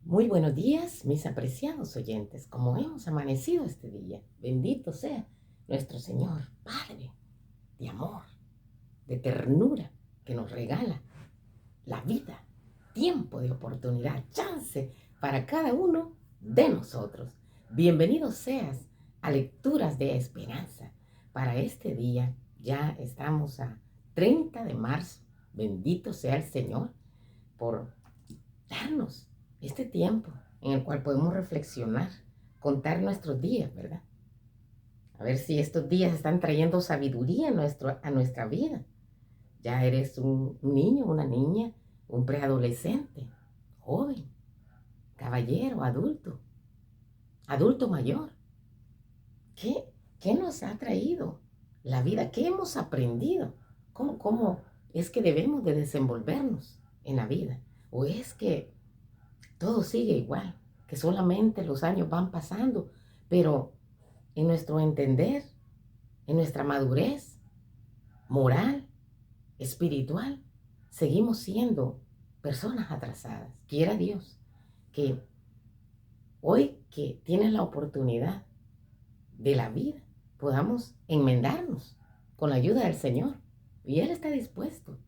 Muy buenos días, mis apreciados oyentes. Como hemos amanecido este día, bendito sea nuestro Señor, Padre de amor, de ternura, que nos regala la vida, tiempo de oportunidad, chance para cada uno de nosotros. Bienvenido seas a Lecturas de Esperanza. Para este día ya estamos a 30 de marzo. Bendito sea el Señor por darnos este tiempo en el cual podemos reflexionar, contar nuestros días, ¿verdad? A ver si estos días están trayendo sabiduría a nuestra vida. Ya eres un niño, una niña, un preadolescente, joven, caballero, adulto mayor. ¿Qué, qué nos ha traído la vida? ¿Qué hemos aprendido? ¿Cómo es que debemos de desenvolvernos en la vida? ¿O es que todo sigue igual, que solamente los años van pasando, pero en nuestro entender, en nuestra madurez moral, espiritual, seguimos siendo personas atrasadas? Quiera Dios que hoy que tienes la oportunidad de la vida, podamos enmendarnos con la ayuda del Señor. Y Él está dispuesto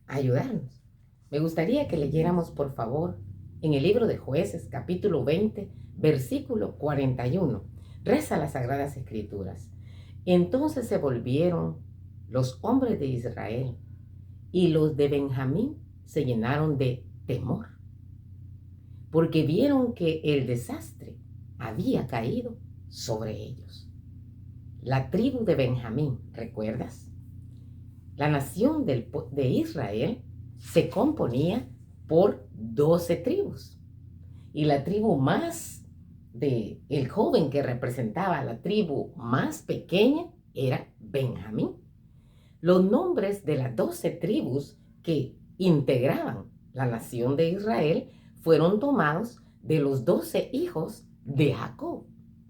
a ayudarnos. Me gustaría que leyéramos, por favor, en el libro de Jueces, capítulo 20, versículo 41. Reza las Sagradas Escrituras. Entonces se volvieron los hombres de Israel y los de Benjamín se llenaron de temor, porque vieron que el desastre había caído sobre ellos. La tribu de Benjamín, ¿recuerdas? La nación de Israel se componía por 12 tribus. Y la tribu el joven que representaba la tribu más pequeña era Benjamín. Los nombres de las 12 tribus que integraban la nación de Israel fueron tomados de los 12 hijos de Jacob,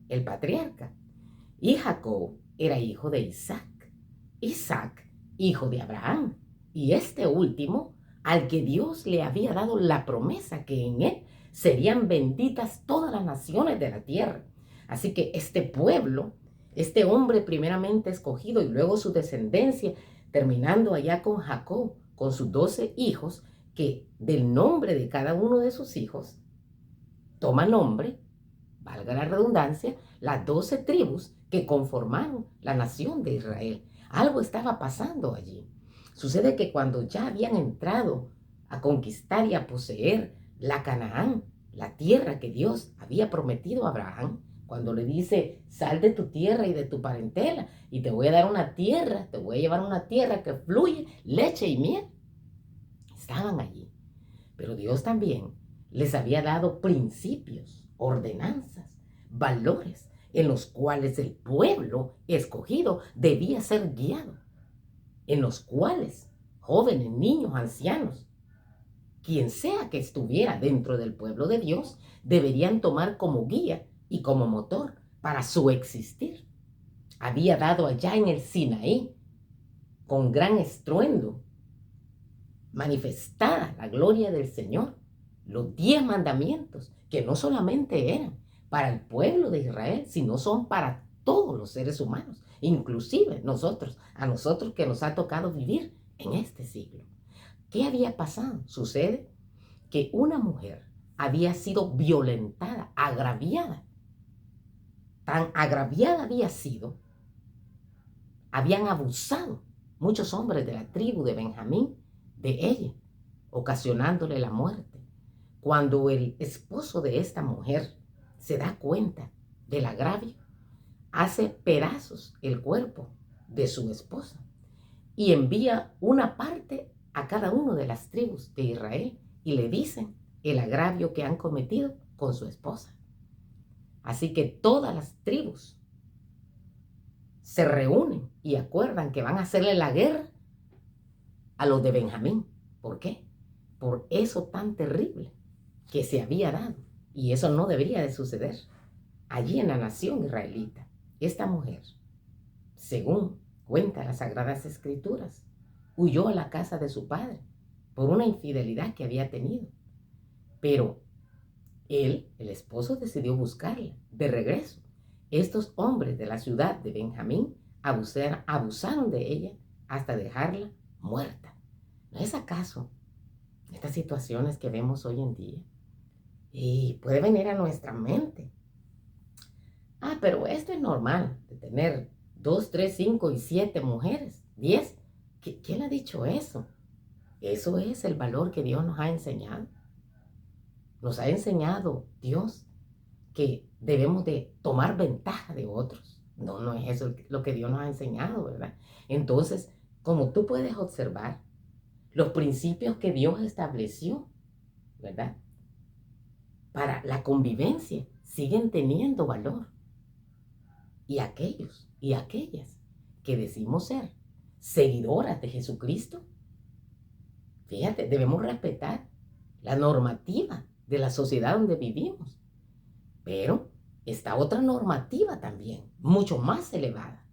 el patriarca. Y Jacob era hijo de Isaac, Isaac hijo de Abraham, y este último al que Dios le había dado la promesa que en él serían benditas todas las naciones de la tierra. Así que este pueblo, este hombre primeramente escogido y luego su descendencia, terminando allá con Jacob, con sus 12 hijos, que del nombre de cada uno de sus hijos toma nombre, valga la redundancia, las 12 tribus que conformaron la nación de Israel. Algo estaba pasando allí. Sucede que cuando ya habían entrado a conquistar y a poseer la Canaán, la tierra que Dios había prometido a Abraham, cuando le dice, sal de tu tierra y de tu parentela, y te voy a dar una tierra, te voy a llevar una tierra que fluye leche y miel. Estaban allí. Pero Dios también les había dado principios, ordenanzas, valores en los cuales el pueblo escogido debía ser guiado, en los cuales jóvenes, niños, ancianos, quien sea que estuviera dentro del pueblo de Dios, deberían tomar como guía y como motor para su existir. Había dado allá en el Sinaí, con gran estruendo, manifestada la gloria del Señor, los 10 mandamientos, que no solamente eran para el pueblo de Israel, sino son para todos los seres humanos, inclusive a nosotros que nos ha tocado vivir en este siglo. ¿Qué había pasado? Sucede que una mujer había sido violentada, agraviada. Tan agraviada había sido, habían abusado muchos hombres de la tribu de Benjamín de ella, ocasionándole la muerte. Cuando el esposo de esta mujer se da cuenta del agravio, hace pedazos el cuerpo de su esposa y envía una parte a cada una de las tribus de Israel y le dicen el agravio que han cometido con su esposa. Así que todas las tribus se reúnen y acuerdan que van a hacerle la guerra a los de Benjamín. ¿Por qué? Por eso tan terrible que se había dado. Y eso no debería de suceder allí en la nación israelita. Esta mujer, según cuenta las Sagradas Escrituras, huyó a la casa de su padre por una infidelidad que había tenido. Pero Él, el esposo, decidió buscarla de regreso. Estos hombres de la ciudad de Benjamín abusaron de ella hasta dejarla muerta. ¿No es acaso estas situaciones que vemos hoy en día? Y puede venir a nuestra mente. Ah, pero esto es normal, de tener 2, 3, 5 y 7 mujeres, 10. ¿Quién ha dicho eso? Eso es el valor que Dios nos ha enseñado. Nos ha enseñado Dios que debemos de tomar ventaja de otros. No, no es eso lo que Dios nos ha enseñado, ¿verdad? Entonces, como tú puedes observar, los principios que Dios estableció, ¿verdad? Para la convivencia siguen teniendo valor. Y aquellos y aquellas que decimos ser seguidoras de Jesucristo, fíjate, debemos respetar la normativa de la sociedad donde vivimos. Pero está otra normativa también, mucho más elevada.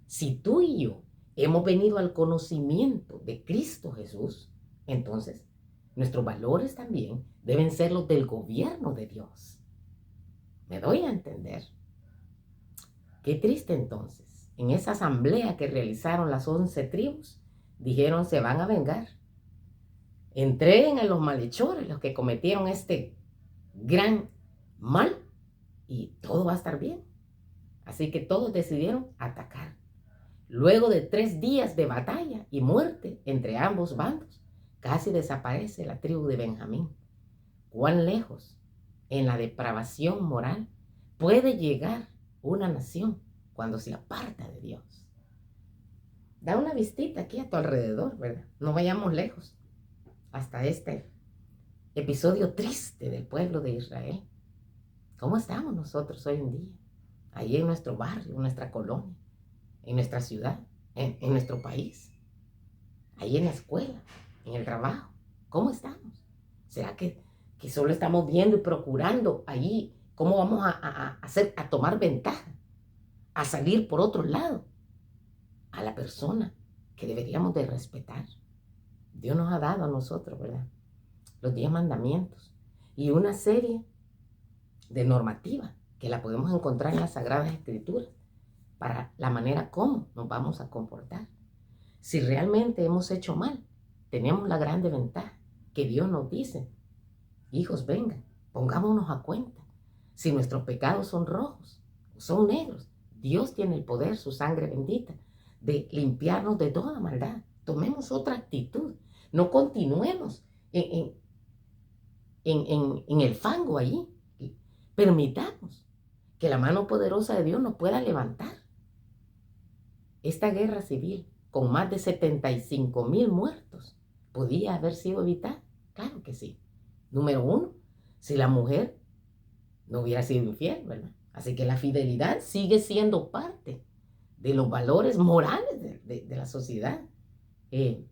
Si tú y yo hemos venido al conocimiento de Cristo Jesús, entonces nuestros valores también deben ser los del gobierno de Dios. ¿Me doy a entender? Qué triste entonces. En esa asamblea que realizaron las 11 tribus, dijeron se van a vengar. Entreguen a los malhechores, los que cometieron este gran mal, y todo va a estar bien. Así que todos decidieron atacar. Luego de 3 días de batalla y muerte entre ambos bandos, casi desaparece la tribu de Benjamín. ¿Cuán lejos en la depravación moral puede llegar una nación cuando se aparta de Dios? Da una vistita aquí a tu alrededor, ¿verdad? No vayamos lejos hasta este episodio triste del pueblo de Israel. ¿Cómo estamos nosotros hoy en día? Ahí en nuestro barrio, en nuestra colonia, en nuestra ciudad, en nuestro país, ahí en la escuela, en el trabajo. ¿Cómo estamos? ¿Será que solo estamos viendo y procurando allí cómo vamos a tomar ventaja, a salir por otro lado a la persona que deberíamos de respetar? Dios nos ha dado a nosotros, ¿verdad? Los 10 mandamientos y una serie de normativas que la podemos encontrar en las Sagradas Escrituras para la manera como nos vamos a comportar. Si realmente hemos hecho mal, tenemos la grande ventaja que Dios nos dice: hijos, vengan, pongámonos a cuenta. Si nuestros pecados son rojos o son negros, Dios tiene el poder, su sangre bendita, de limpiarnos de toda maldad. Tomemos otra actitud. No continuemos en el fango allí. Permitamos que la mano poderosa de Dios nos pueda levantar. Esta guerra civil, con más de 75,000 muertos, ¿podía haber sido evitada? Claro que sí. Número 1, si la mujer no hubiera sido infiel, ¿verdad? Así que la fidelidad sigue siendo parte de los valores morales de la sociedad. Y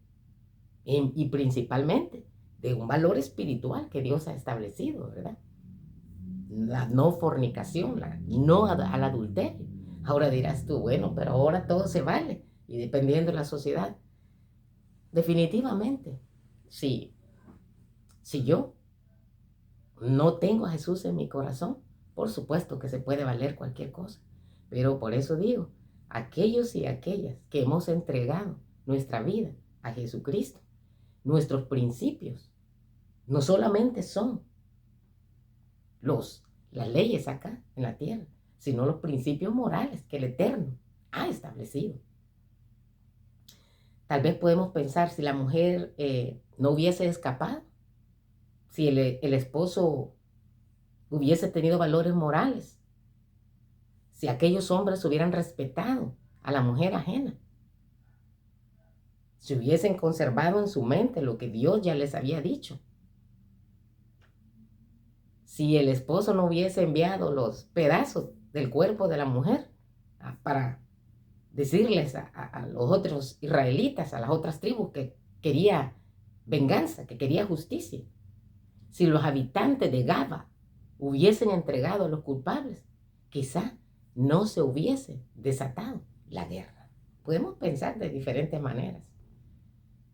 principalmente de un valor espiritual que Dios ha establecido, ¿verdad? La no fornicación, la no al adulterio. Ahora dirás tú, bueno, pero ahora todo se vale, y dependiendo de la sociedad. Definitivamente, si yo no tengo a Jesús en mi corazón, por supuesto que se puede valer cualquier cosa. Pero por eso digo, aquellos y aquellas que hemos entregado nuestra vida a Jesucristo, nuestros principios no solamente son las leyes acá en la tierra, sino los principios morales que el Eterno ha establecido. Tal vez podemos pensar, si la mujer no hubiese escapado, si el esposo hubiese tenido valores morales, si aquellos hombres hubieran respetado a la mujer ajena, si hubiesen conservado en su mente lo que Dios ya les había dicho, si el esposo no hubiese enviado los pedazos del cuerpo de la mujer para decirles a los otros israelitas, a las otras tribus, que quería venganza, que quería justicia, si los habitantes de Gaba hubiesen entregado a los culpables, quizá no se hubiese desatado la guerra. Podemos pensar de diferentes maneras.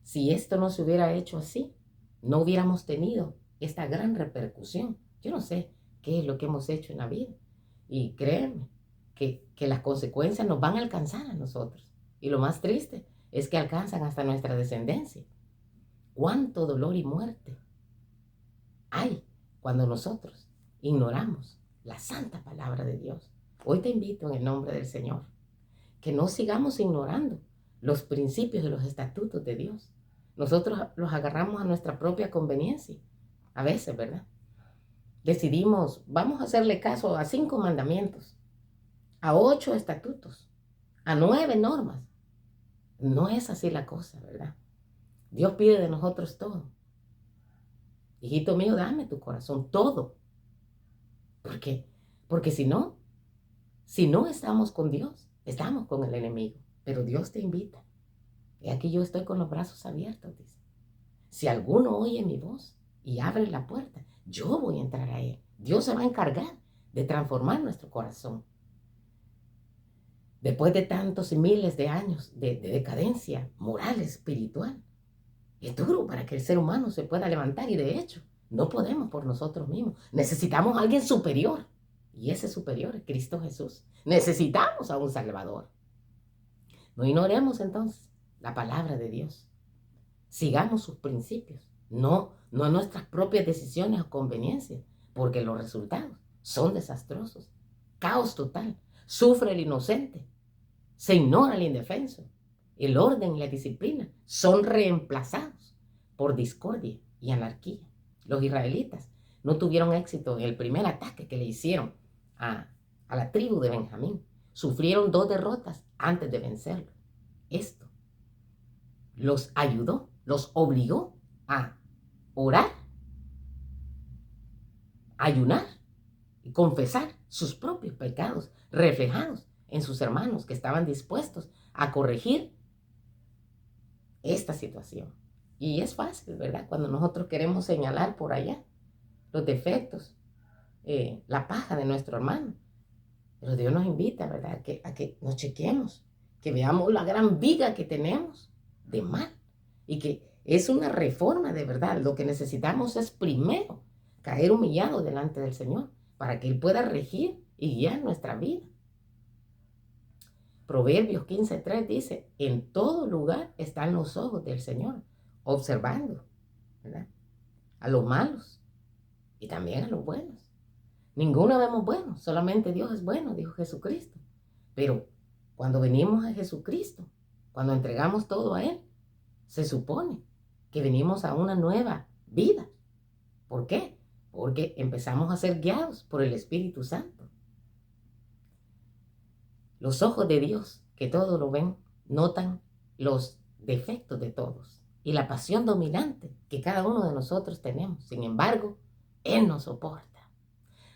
Si esto no se hubiera hecho así, no hubiéramos tenido esta gran repercusión. Yo no sé qué es lo que hemos hecho en la vida. Y créeme que las consecuencias nos van a alcanzar a nosotros. Y lo más triste es que alcanzan hasta nuestra descendencia. ¿Cuánto dolor y muerte hay cuando nosotros ignoramos la santa palabra de Dios? Hoy te invito en el nombre del Señor que no sigamos ignorando los principios y los estatutos de Dios. Nosotros los agarramos a nuestra propia conveniencia. A veces, ¿verdad? Decidimos, vamos a hacerle caso a 5 mandamientos, a 8 estatutos, a 9 normas. No es así la cosa, ¿verdad? Dios pide de nosotros todo. Hijito mío, dame tu corazón, todo. ¿Por qué? Porque si no estamos con Dios, estamos con el enemigo. Pero Dios te invita. Y aquí yo estoy con los brazos abiertos, dice. Si alguno oye mi voz y abre la puerta, yo voy a entrar a él. Dios se va a encargar de transformar nuestro corazón. Después de tantos y miles de años de decadencia moral, espiritual, es duro para que el ser humano se pueda levantar y de hecho no podemos por nosotros mismos. Necesitamos a alguien superior y ese superior es Cristo Jesús. Necesitamos a un Salvador. No ignoremos entonces la palabra de Dios. Sigamos sus principios, no nuestras propias decisiones o conveniencias, porque los resultados son desastrosos. Caos total. Sufre el inocente. Se ignora el indefenso. El orden y la disciplina son reemplazados por discordia y anarquía. Los israelitas no tuvieron éxito en el primer ataque que le hicieron a la tribu de Benjamín. Sufrieron 2 derrotas antes de vencerlo. Esto los ayudó, los obligó a orar, ayunar y confesar sus propios pecados reflejados en sus hermanos que estaban dispuestos a corregir esta situación. Y es fácil, ¿verdad? Cuando nosotros queremos señalar por allá los defectos, la paja de nuestro hermano. Pero Dios nos invita, ¿verdad? A que nos chequemos, que veamos la gran viga que tenemos de mal y que es una reforma de verdad. Lo que necesitamos es primero caer humillado delante del Señor para que Él pueda regir y guiar nuestra vida. Proverbios 15:3 dice, en todo lugar están los ojos del Señor, observando, ¿verdad? A los malos y también a los buenos. Ninguno vemos bueno, solamente Dios es bueno, dijo Jesucristo. Pero cuando venimos a Jesucristo, cuando entregamos todo a Él, se supone que venimos a una nueva vida. ¿Por qué? Porque empezamos a ser guiados por el Espíritu Santo. Los ojos de Dios, que todo lo ven, notan los defectos de todos y la pasión dominante que cada uno de nosotros tenemos. Sin embargo, Él nos soporta.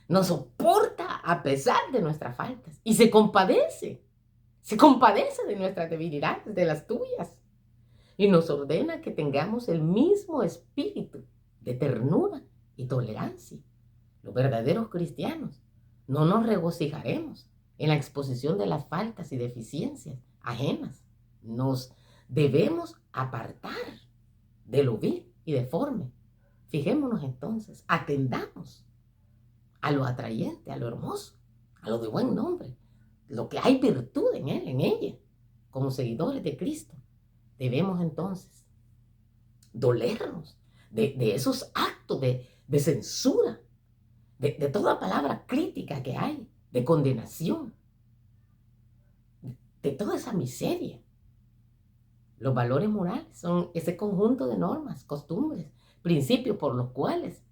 Nos soporta a pesar de nuestras faltas y se compadece de nuestras debilidades, de las tuyas. Y nos ordena que tengamos el mismo espíritu de ternura y tolerancia. Los verdaderos cristianos no nos regocijaremos en la exposición de las faltas y deficiencias ajenas. Nos debemos apartar de lo vil y deforme. Fijémonos entonces, atendamos a lo atrayente, a lo hermoso, a lo de buen nombre, lo que hay virtud en él, en ella. Como seguidores de Cristo, debemos entonces dolernos de esos actos de censura, de toda palabra crítica que hay, de condenación, de toda esa miseria. Los valores morales son ese conjunto de normas, costumbres, principios por los cuales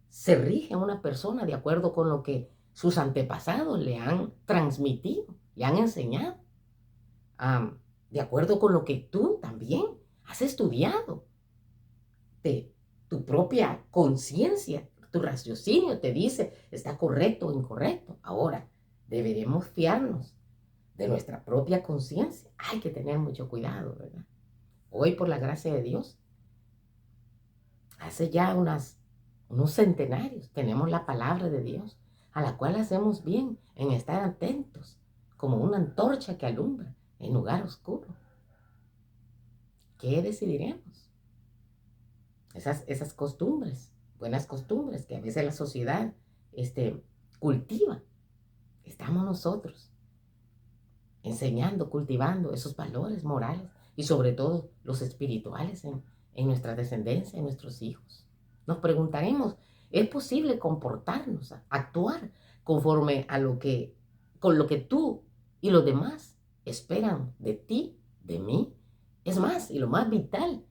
se rige a una persona de acuerdo con lo que sus antepasados le han transmitido, le han enseñado, de acuerdo con lo que tú también has estudiado, de tu propia conciencia, tu raciocinio te dice está correcto o incorrecto. Ahora, deberemos fiarnos de nuestra propia conciencia. Hay que tener mucho cuidado, ¿verdad? Hoy, por la gracia de Dios, hace ya unos centenarios, tenemos la palabra de Dios, a la cual hacemos bien en estar atentos, como una antorcha que alumbra en lugar oscuro. ¿Qué decidiremos? Esas costumbres, buenas costumbres que a veces la sociedad cultiva. Estamos nosotros enseñando, cultivando esos valores morales y sobre todo los espirituales en nuestra descendencia, en nuestros hijos. Nos preguntaremos, ¿es posible comportarnos, actuar conforme a con lo que tú y los demás esperan de ti, de mí? Es más, y lo más vital,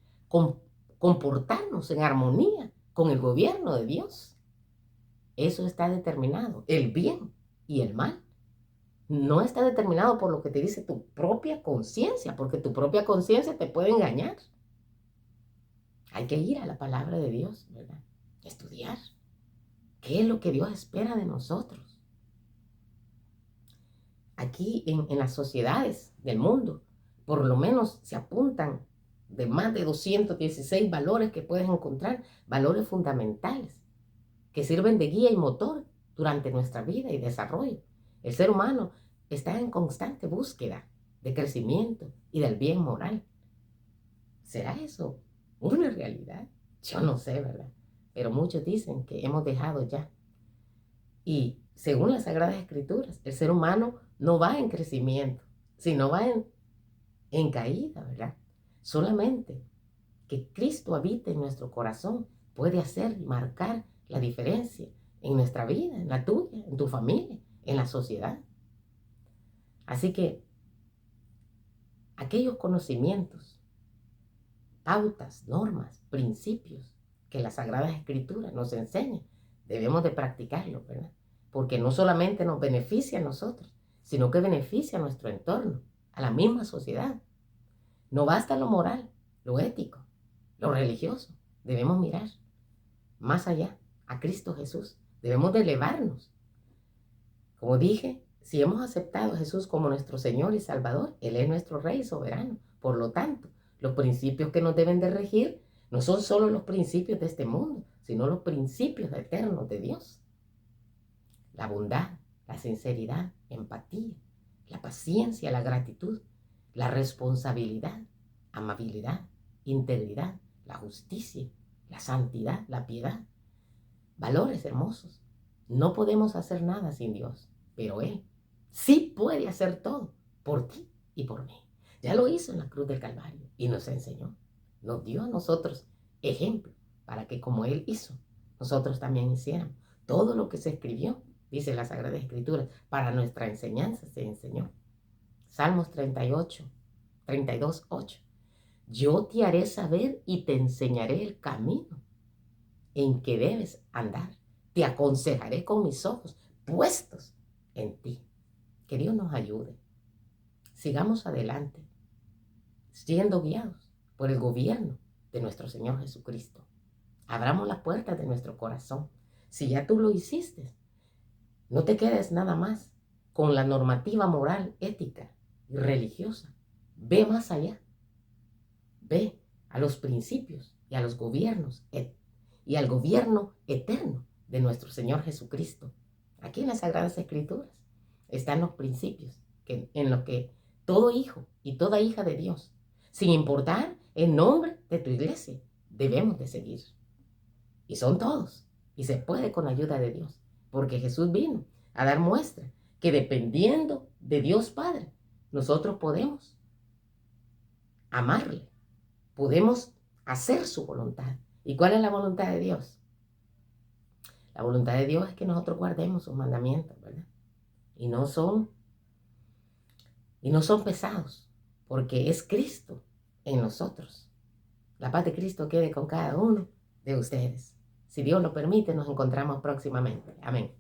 comportarnos en armonía con el gobierno de Dios. Eso está determinado. El bien y el mal no está determinado por lo que te dice tu propia conciencia, porque tu propia conciencia te puede engañar. Hay que ir a la palabra de Dios, ¿verdad? Estudiar. ¿Qué es lo que Dios espera de nosotros? Aquí en las sociedades del mundo, por lo menos se apuntan de más de 216 valores que puedes encontrar, valores fundamentales, que sirven de guía y motor durante nuestra vida y desarrollo. El ser humano está en constante búsqueda de crecimiento y del bien moral. ¿Será eso una realidad? Yo no sé, ¿verdad? Pero muchos dicen que hemos dejado ya. Y según las Sagradas Escrituras, el ser humano no va en crecimiento, sino va en caída, ¿verdad? Solamente que Cristo habite en nuestro corazón puede hacer y marcar la diferencia en nuestra vida, en la tuya, en tu familia, en la sociedad. Así que aquellos conocimientos, pautas, normas, principios que las Sagradas Escrituras nos enseñan, debemos de practicarlo, ¿verdad? Porque no solamente nos beneficia a nosotros, sino que beneficia a nuestro entorno, a la misma sociedad. No basta lo moral, lo ético, lo religioso. Debemos mirar más allá, a Cristo Jesús. Debemos de elevarnos. Como dije, si hemos aceptado a Jesús como nuestro Señor y Salvador, Él es nuestro Rey soberano. Por lo tanto, los principios que nos deben de regir no son solo los principios de este mundo, sino los principios eternos de Dios. La bondad, la sinceridad, empatía, la paciencia, la gratitud, la responsabilidad, amabilidad, integridad, la justicia, la santidad, la piedad. Valores hermosos. No podemos hacer nada sin Dios, pero Él sí puede hacer todo por ti y por mí. Ya lo hizo en la cruz del Calvario y nos enseñó. Nos dio a nosotros ejemplo para que como Él hizo, nosotros también hiciéramos. Todo lo que se escribió, dice la Sagrada Escritura, para nuestra enseñanza se enseñó. Salmos 38, 32, 8. Yo te haré saber y te enseñaré el camino en que debes andar. Te aconsejaré con mis ojos puestos en ti. Que Dios nos ayude. Sigamos adelante, siendo guiados por el gobierno de nuestro Señor Jesucristo. Abramos las puertas de nuestro corazón. Si ya tú lo hiciste, no te quedes nada más con la normativa moral, ética y religiosa. Ve más allá. Ve a los principios y a los gobiernos y al gobierno eterno de nuestro Señor Jesucristo. Aquí en las Sagradas Escrituras están los principios en los que todo hijo y toda hija de Dios, sin importar el nombre de tu iglesia, debemos de seguir. Y son todos. Y se puede con la ayuda de Dios. Porque Jesús vino a dar muestra que dependiendo de Dios Padre, nosotros podemos amarle. Podemos hacer su voluntad. ¿Y cuál es la voluntad de Dios? La voluntad de Dios es que nosotros guardemos sus mandamientos, ¿verdad? Y no son pesados, porque es Cristo en nosotros. La paz de Cristo quede con cada uno de ustedes. Si Dios lo permite, nos encontramos próximamente. Amén.